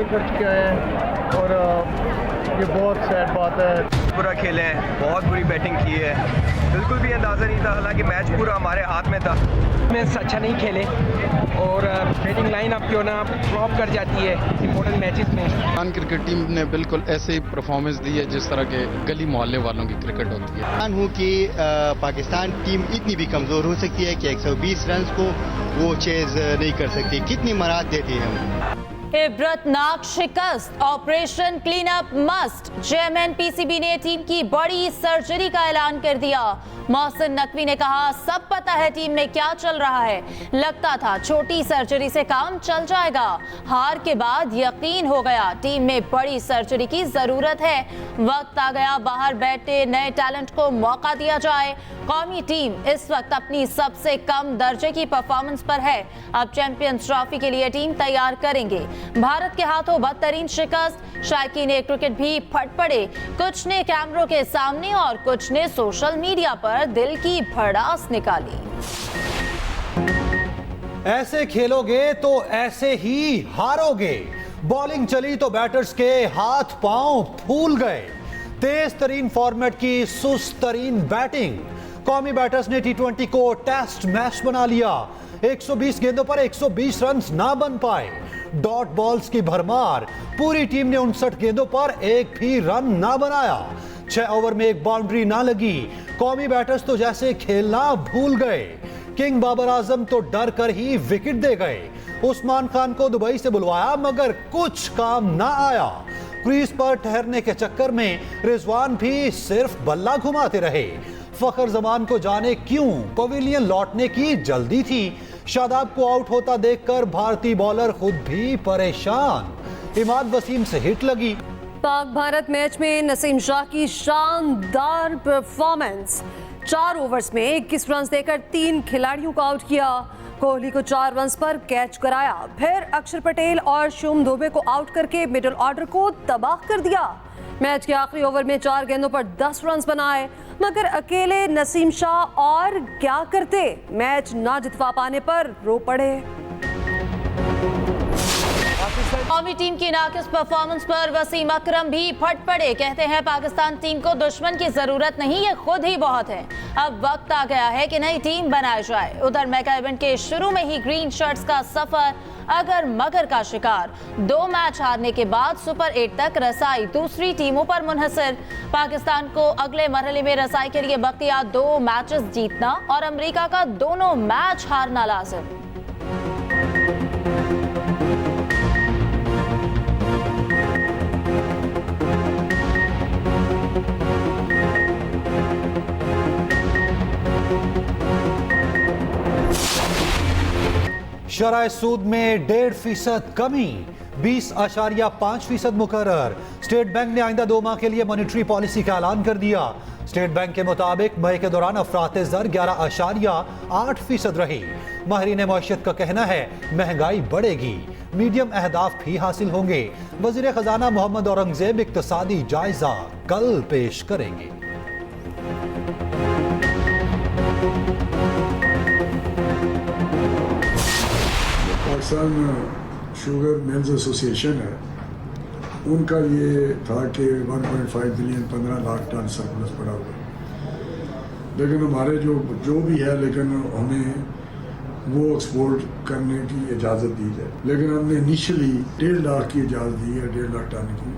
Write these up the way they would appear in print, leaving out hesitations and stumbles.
हासिल कर चुके हैं और ये बहुत सैड बात है। बुरा खेले हैं, बहुत बुरी बैटिंग की है, बिल्कुल भी अंदाज़ा नहीं था, हालांकि मैच पूरा हमारे हाथ में था। मैच अच्छा नहीं खेले और बैटिंग लाइन अप क्यों ना फ्लॉप कर जाती है इंपॉर्टेंट मैचेस में। पाकिस्तान क्रिकेट टीम ने बिल्कुल ऐसे ही परफॉर्मेंस दी है जिस तरह के गली मोहल्ले वालों की क्रिकेट होती है। हूँ कि पाकिस्तान टीम इतनी भी कमज़ोर हो सकती है कि 120 रन को वो चेज नहीं कर सकती। कितनी मराद देती है हम। इबरतनाक शिकस्त, operation clean up must. Chairman PCB ने टीम की बड़ी सर्जरी का ऐलान कर दिया। मोहसिन नकवी ने कहा, सब पता है टीम में क्या चल रहा है, लगता था छोटी सर्जरी से काम चल जाएगा, हार के बाद यकीन हो गया टीम में बड़ी सर्जरी की जरूरत है। वक्त आ गया बाहर बैठे नए टैलेंट को मौका दिया जाए। कौमी टीम इस वक्त अपनी सबसे कम दर्जे की परफॉर्मेंस पर है। अब चैंपियंस ट्रॉफी के लिए टीम तैयार करेंगे। भारत के हाथों बदतरीन शिकस्त, शायकीन क्रिकेट भी फट पड़े। कुछ ने कैमरों के सामने और कुछ ने सोशल मीडिया पर दिल की भड़ास निकाली। ऐसे खेलोगे तो ऐसे ही हारोगे। बॉलिंग चली तो बैटर्स के हाथ पांव फूल गए। तेज तरीन फॉर्मेट की सुस्त तरीन बैटिंग। कौमी बैटर्स ने टी20 को टेस्ट मैच बना लिया। 120 गेंदों पर 120 रन ना बन पाए। डॉट बॉल्स की भरमार। पूरी टीम ने 59 गेंदों पर एक भी रन ना बनाया। 6 ओवर में एक बाउंड्री ना लगी। कौमी बैटर्स तो जैसे खेलना भूल गए। किंग बाबर आजम तो डर कर ही विकेट दे गए। उस्मान खान को दुबई से बुलवाया मगर कुछ काम ना आया। क्रीज पर ठहरने के चक्कर में रिजवान भी सिर्फ बल्ला घुमाते रहे। फखर जमान को जाने क्यों पवेलियन लौटने की जल्दी थी। शादाब को आउट होता देखकर भारतीय बॉलर खुद भी परेशान। इमाद वसीम से हिट लगी। पाक भारत मैच में नसीम शाह की शानदार परफॉर्मेंस। 4 ओवर्स में 21 रन देकर 3 खिलाड़ियों को आउट किया। कोहली को 4 रन पर कैच कराया, फिर अक्षर पटेल और शुभम दुबे को आउट करके मिडिल ऑर्डर को तबाह कर दिया। मैच के आखिरी ओवर में 4 गेंदों पर 10 रन बनाए, मगर अकेले नसीम शाह और क्या करते। मैच ना जितवा पाने पर रो पड़े। कौमी टीम की नाकिस परफॉर्मेंस पर वसीम अकरम भी फट पड़े। कहते हैं पाकिस्तान टीम को दुश्मन की जरूरत नहीं, ये खुद ही बहुत है। अब वक्त आ गया है कि नई टीम बनाई जाए। उधर मेगा इवेंट के शुरू में ही ग्रीन शर्ट्स का सफर अगर मगर का शिकार। 2 मैच हारने के बाद सुपर 8 तक रसाई दूसरी टीमों पर मुनहसर। पाकिस्तान को अगले मरहले में रसाई के लिए बख्तियार 2 मैचेस जीतना और अमेरिका का दोनों मैच हारना लाजिम। शराय सूद में 1.5% कमी। 20.5% मुकर्रर। स्टेट बैंक ने आइंदा 2 माह के लिए मॉनेटरी पॉलिसी का ऐलान कर दिया। स्टेट बैंक के मुताबिक मई के दौरान अफराते ज़र 11.8% रही। माहिरीन मईशत का कहना है महंगाई बढ़ेगी, मीडियम अहदाफ भी हासिल होंगे। वज़ीर खजाना मोहम्मद औरंगजेब इक्तसादी जायजा कल पेश करेंगे। पाकिस्तान शुगर मिल्स एसोसिएशन है, उनका ये था कि 1.5 बिलियन 15 लाख टन सरप्लस पड़ा हुआ, लेकिन हमारे जो भी है, लेकिन हमें वो एक्सपोर्ट करने की इजाज़त दी जाए। लेकिन हमने इनिशियली 1.5 लाख की इजाज़त दी है, 1.5 लाख टन की,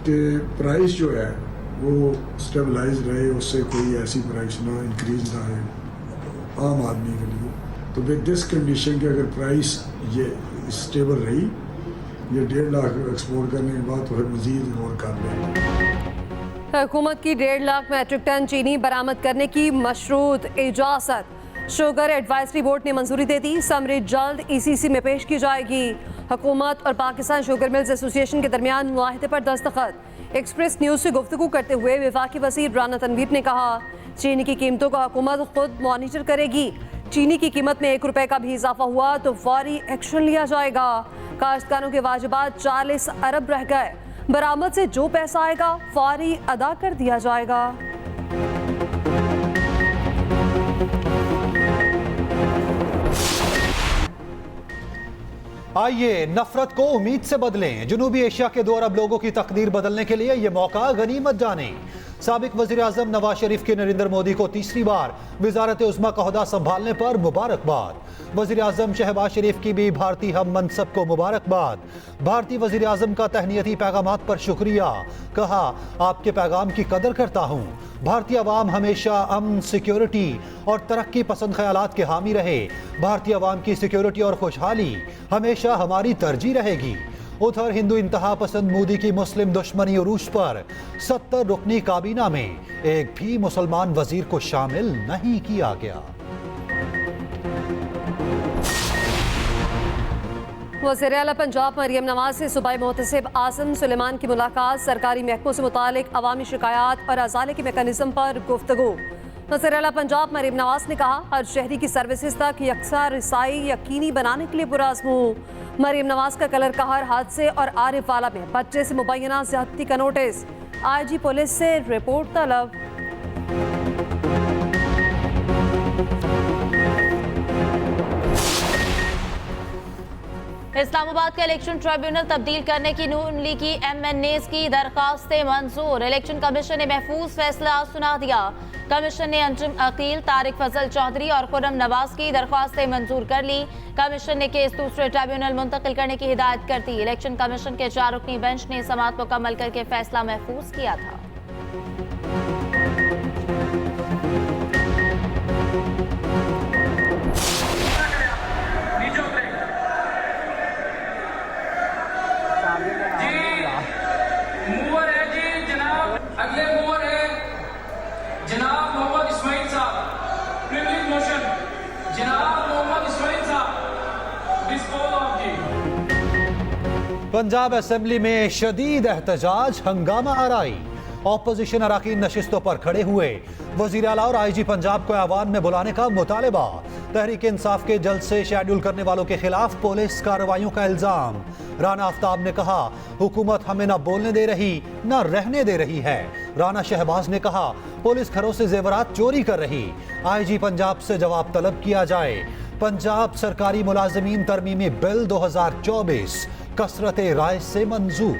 कि प्राइस जो है वो स्टेबलाइज रहे, उससे कोई ऐसी प्राइस ना इंक्रीज ना है आम आदमी के लिए। तो विद दिस कंडीशन कि अगर प्राइस ये स्टेबल रही, ये 1.5 लाख एक्सपोर्ट करने के बाद तो फिर मज़ीद और कर लेंगे। हुकूमत की 1.5 लाख मैट्रिक टन चीनी बरामद करने की मशरूत इजाज़त शुगर एडवाइजरी बोर्ड ने मंजूरी दे दी। समरी जल्द ECC में पेश की जाएगी। हुकूमत और पाकिस्तान शुगर मिल्स एसोसिएशन के दरमियान मुआहदे पर दस्तखत। एक्सप्रेस न्यूज़ से गुफ्तगू करते हुए वफाकी वज़ीर राना तनवीर ने कहा, चीनी की कीमतों को हुकूमत खुद मॉनिटर करेगी। चीनी की कीमत में 1 रुपए का भी इजाफा हुआ तो फौरी एक्शन लिया जाएगा। काश्तकारों के वाजिबात 40 अरब रह गए, बरामद से जो पैसा आएगा फौरी अदा कर दिया जाएगा। आइए नफरत को उम्मीद से बदलें। जनूबी एशिया के 2 अरब लोगों की तकदीर बदलने के लिए ये मौका गनीमत जानें। साबिक वजीर आजम नवाज शरीफ के नरेंद्र मोदी को तीसरी बार वजारत उज़्मा का ओहदा संभालने पर मुबारकबाद। वजीर आजम शहबाज शरीफ की भी भारतीय हम मनसब को मुबारकबाद। भारतीय वजीर आजम का तहनीती पैगामात पर शुक्रिया, कहा आपके पैगाम की कदर करता हूँ। भारतीय अवाम हमेशा अमन, सिक्योरिटी और तरक्की पसंद ख्यालात के हामी रहे। भारतीय अवाम की सिक्योरिटी और खुशहाली हमेशा हमारी तरजीह रहेगी। उधर हिंदू इंतहा पसंद मोदी की मुस्लिम दुश्मनी उरूज पर 70 रुकनी काबीना में एक भी मुसलमान वजीर को शामिल नहीं किया गया। वज़ीर आला पंजाब मरियम नवाज से सूबाई मोहतसिब आसिम सुलेमान की मुलाकात। सरकारी महकमों से मुतालिक अवामी शिकायत और अजाले के मेकनिज़म पर गुफ्तगू। वज़ीर आला पंजाब मरियम नवाज ने कहा हर शहरी की सर्विसेज तक यकसा रसाई यकीनी बनाने के लिए पुरअज़्म हूँ। मरियम नवाज का कलर कहर हादसे और आरिफ वाला में बच्चे से मुबैना ज़्यादती का नोटिस। IG पुलिस से रिपोर्ट तलब। इस्लामाबाद का इलेक्शन ट्रिब्यूनल तब्दील करने की नून लीग की MNAs की दरखास्तें मंजूर। इलेक्शन कमीशन ने महफूज फैसला सुना दिया। कमीशन ने अंजुम अकील, तारिक फजल चौधरी और खुर्रम नवाज की दरख्वास्तें मंजूर कर ली। कमीशन ने केस दूसरे ट्रिब्यूनल मुंतकिल करने की हिदायत कर दी। इलेक्शन कमीशन के 4 रुकनी बेंच ने समाअत मुकम्मल करके फैसला महफूज किया था। पंजाब असेंबली में शदीद एहतजाज, हंगामा आराई। ऑपोजिशन अराकीन नशिस्तों पर खड़े हुए। वजीर आला और IG पंजाब को ऐवान में बुलाने का मुतालबा। तहरीक इंसाफ के जल्द से शेड्यूल करने वालों के खिलाफ पुलिस कार्रवाइयों का इल्जाम। राना आफ्ताब ने कहा हुकूमत हमें न बोलने दे रही न रहने दे रही है। राना शहबाज ने कहा पुलिस घरों से जेवरात चोरी कर रही। IG पंजाब से जवाब तलब किया जाए। पंजाब सरकारी मुलाजमीन तरमीमी बिल 2024 कसरत राय से मंजूर।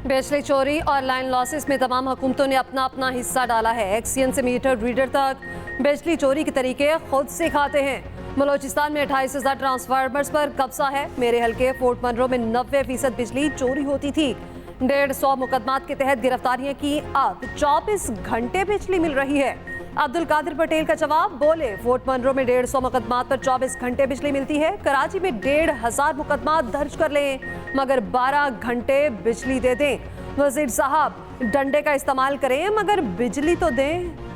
बिजली चोरी और लाइन लॉसेस में तमाम हुकूमतों ने अपना अपना हिस्सा डाला है। एक्सियन से मीटर रीडर तक बिजली चोरी के तरीके खुद सिखाते हैं। बलोचिस्तान में 28,000 ट्रांसफार्मर्स पर कब्जा है। मेरे हल्के फोर्ट मनरो में 90% बिजली चोरी होती थी। 150 मुकदमात के तहत गिरफ्तारियां की। अब 24 घंटे बिजली मिल रही है। अब्दुल कादिर पटेल का जवाब, बोले फोर्ट मनरो में 150 मुकदमात पर 24 घंटे बिजली मिलती है। कराची में 1,500 मुकदमात दर्ज कर लें मगर 12 घंटे बिजली दे दें। वजीर साहब डंडे का इस्तेमाल करें मगर बिजली तो दें।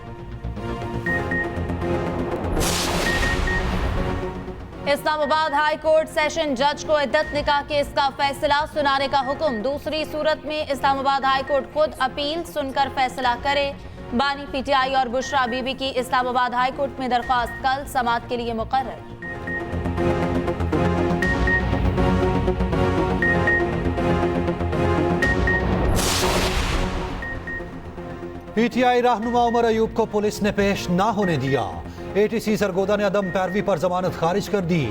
इस्लामाबाद हाई कोर्ट सेशन जज को इद्दत निकाह केस का फैसला सुनाने का हुक्म। दूसरी सूरत में इस्लामाबाद हाई कोर्ट खुद अपील सुनकर फैसला करे। बानी PTI और बुशरा बीबी की इस्लामाबाद हाई कोर्ट में दरख्वास्त कल समाअत के लिए मुकर्रर। PTI रहनुमा उमर अयूब को पुलिस ने पेश ना होने दिया। ATC सरगोदा ने अदम पैरवी पर जमानत खारिज कर दी।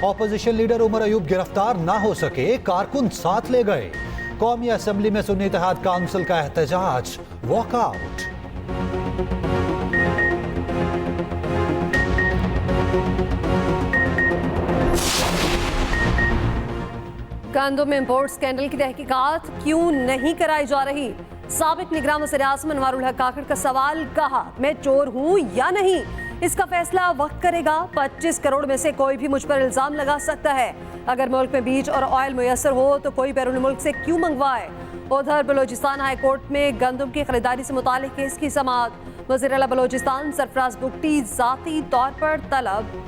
ऑपोजिशन लीडर उमर अयूब गिरफ्तार ना हो सके, कारकुन साथ ले गए। कौमी असेंबली में सुन्नी इत्तेहाद काउंसिल का एहतजाज, वॉकआउट। गंदम इंपोर्ट स्कैंडल की तहकीकात क्यों नहीं कराई जा रही? साबिक निगरान वज़ीर आज़म अनवारुल हक काकड़ का सवाल, कहा मैं चोर हूं या नहीं इसका फैसला वक्त करेगा। 25 करोड़ में से कोई भी मुझ पर इल्जाम लगा सकता है। अगर मुल्क में बीज और ऑयल मुयसर हो तो कोई बैरून मुल्क से क्यों मंगवाए। उधर बलोचिस्तान हाई कोर्ट में गंदम की खरीदारी से मुतालिक केस की समाअत। वज़ीर आला बलोचिस्तान सरफराज बुगटी ज़ाती तौर पर तलब।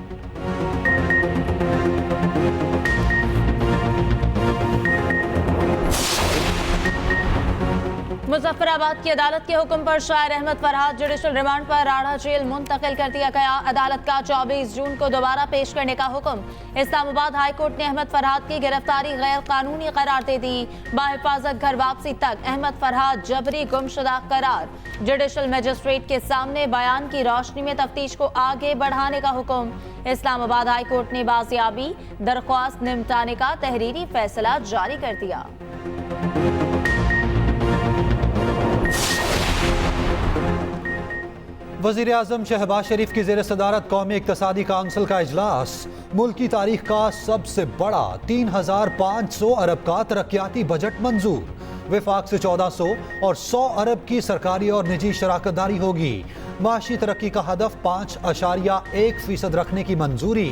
मुजफ्फराबाद की अदालत के हुक्म पर शायर अहमद फरहाद जुडिशल रिमांड पर राढ़ा जेल मुंतकिल कर दिया गया। अदालत का 24 जून को दोबारा पेश करने का हुक्म। इस्लामाबाद हाई कोर्ट ने अहमद फरहाद की गिरफ्तारी गैर कानूनी करार दे दी। बाहिफाजत घर वापसी तक अहमद फरहाद जबरी गुमशुदा करार। जुडिशल मजिस्ट्रेट के सामने बयान की रोशनी में तफ्तीश को आगे बढ़ाने का हुक्म। इस्लामाबाद हाई कोर्ट ने बाजियाबी दरख्वास्त निपटाने का तहरीरी फैसला जारी कर दिया। वज़ीर आज़म शहबाज शरीफ की ज़ेर सदारत कौमी इक़्तिसादी काउंसिल का इजलास। मुल्क की तारीख का सबसे बड़ा 3500 अरब का तरक्याती बजट मंजूर। विफाक से 1400 और 100 अरब की सरकारी और निजी शराकतदारी होगी। माशी तरक्की का हदफ 5.1% रखने की मंजूरी।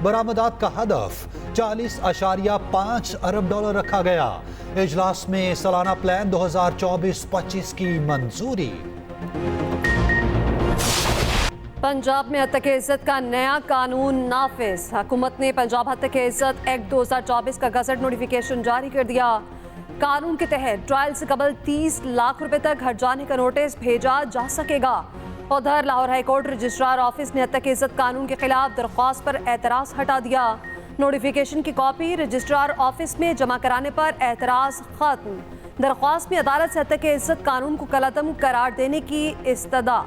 बरामदात का हदफ 40.5 अरब डॉलर रखा गया। इजलास में सालाना प्लान 2024-25 की मंजूरी। पंजाब में हत्या के इज्जत का नया कानून नाफिज। हुकूमत ने पंजाब हत्या के इज्जत एक्ट 2024 का गजट नोटिफिकेशन जारी कर दिया। कानून के तहत ट्रायल से कबल 30 लाख रुपए तक हट जाने का नोटिस भेजा जा सकेगा। उधर लाहौर हाईकोर्ट रजिस्ट्रार ऑफिस ने हत्या के इज्जत कानून के खिलाफ दरख्वास्त पर एतराज हटा दिया। नोटिफिकेशन की कॉपी रजिस्ट्रार ऑफिस में जमा कराने पर एतराज खत्म। दरख्वास्त में अदालत से हत्या के इज्जत कानून को कलअदम करार देने की इस्तदा।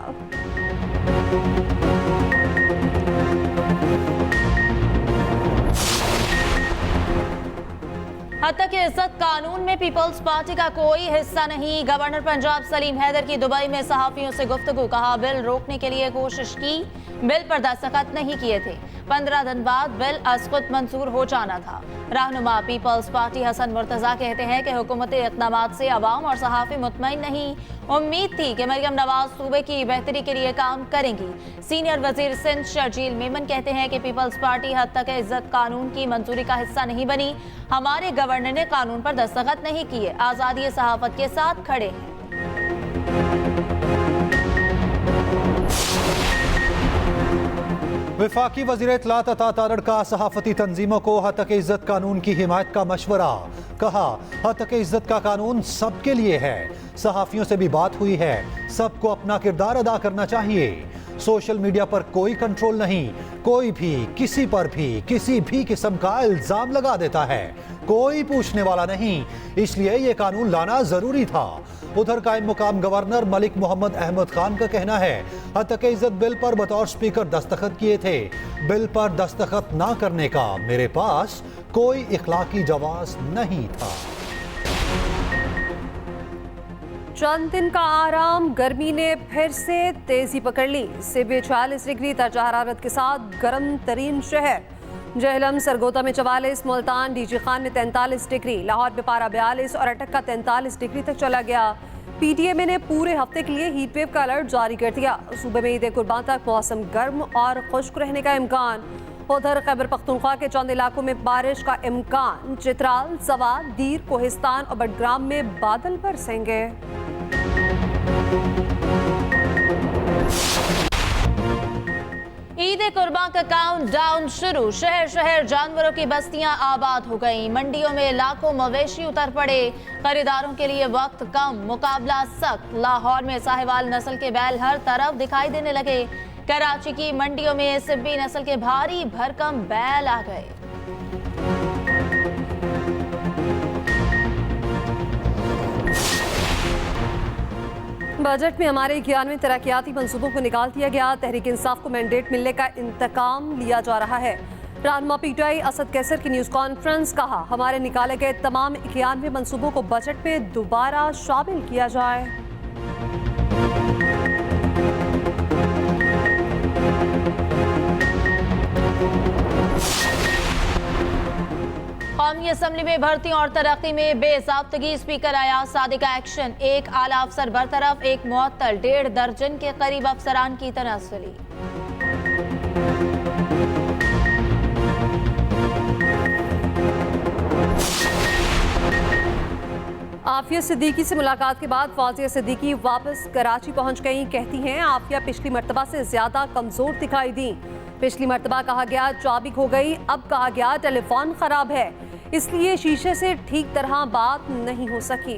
हत्या की इज्जत कानून में पीपल्स पार्टी का कोई हिस्सा नहीं। गवर्नर पंजाब सलीम हैदर की दुबई में सहाफियों से गुफ्तगू। कहा बिल रोकने के लिए कोशिश की, बिल पर दस्तखत नहीं किए थे। 15 दिन बाद बिल खुद मंजूर हो जाना था। रहनुमा पीपल्स पार्टी हसन मुर्तजा कहते हैं कि हुकूमती इक़दामात से अवाम और सहाफ़ी मुतमईन नहीं। उम्मीद थी कि मरियम नवाज सूबे की बेहतरी के लिए काम करेंगी। सीनियर वजीर सिंध शर्जील मेमन कहते हैं कि पीपल्स पार्टी हद तक इज्जत कानून की मंजूरी का हिस्सा नहीं बनी। हमारे गवर्नर ने कानून पर दस्तखत नहीं किए, आज़ादी सहाफत के साथ खड़े हैं। वफाकी वज़ीर इत्तलात अता तारड़ का सहाफती तंजीमों को हत्या के इज्जत कानून की हिमायत का मशवरा। कहा हत्या के इज्जत का कानून सबके लिए है। सहाफियों से भी बात हुई है, सबको अपना किरदार अदा करना चाहिए। सोशल मीडिया पर कोई कंट्रोल नहीं। कोई भी किसी पर भी किसी भी किस्म का इल्जाम लगा देता है, कोई पूछने वाला नहीं। इसलिए ये कानून लाना जरूरी था। उधर कायम मुकाम गवर्नर मलिक मोहम्मद अहमद खान का कहना है हत्या के इज्जत बिल पर बतौर स्पीकर दस्तखत किए थे। बिल पर दस्तखत ना करने का मेरे पास कोई इखलाकी जवाज नहीं था। चंद दिन का आराम, गर्मी ने फिर से तेजी पकड़ ली। सिबे 46 डिग्री दर्जा हरारत के साथ गर्म तरीन शहर। जहलम सरगोदा में 44, मुल्तान डीजी खान में 43 डिग्री, लाहौर में पारा 42 और अटक का 43 डिग्री तक चला गया। पीटीएमए ने पूरे हफ्ते के लिए हीट वेव का अलर्ट जारी कर दिया। सूबे में ईद कुर्बान तक मौसम गर्म और खुश्क रहने का इम्कान। उधर खैबर पख्तूनख्वा के चंद इलाकों में बारिश का इम्कान। चित्राल, सवात, दीर, कोहिस्तान और बडग्राम में बादल बरसेंगे। ईद कुर्बान का काउंट डाउन शुरू। शहर शहर जानवरों की बस्तियां आबाद हो गईं। मंडियों में लाखों मवेशी उतर पड़े। खरीदारों के लिए वक्त कम, मुकाबला सख्त। लाहौर में साहिवाल नस्ल के बैल हर तरफ दिखाई देने लगे। कराची की मंडियों में सिब्बी नस्ल के भारी भरकम बैल आ गए। बजट में हमारे 91 तरक्याती मंसूबों को निकाल दिया गया। तहरीक इंसाफ को मैंडेट मिलने का इंतकाम लिया जा रहा है। रहनुमा पीटीआई असद कैसर की न्यूज़ कॉन्फ्रेंस। कहा हमारे निकाले गए तमाम 91 मंसूबों को बजट में दोबारा शामिल किया जाए। कौमी असम्बली में भर्ती और तरक्की में बेज़ाब्तगी। स्पीकर अयाज सादिक का एक्शन। एक आला अफसर बरतरफ, एक मुअत्तल। 1.5 दर्जन के करीब अफसरान की तनासुली। आफिया सिद्दीकी से मुलाकात के बाद फौजिया सिद्दीकी वापस कराची पहुंच गई। कहती हैं आफिया पिछली मर्तबा से ज्यादा कमजोर दिखाई दी। पिछली मर्तबा कहा गया चाबी खो गई, अब कहा गया टेलीफोन खराब है, इसलिए शीशे से ठीक तरह बात नहीं हो सकी।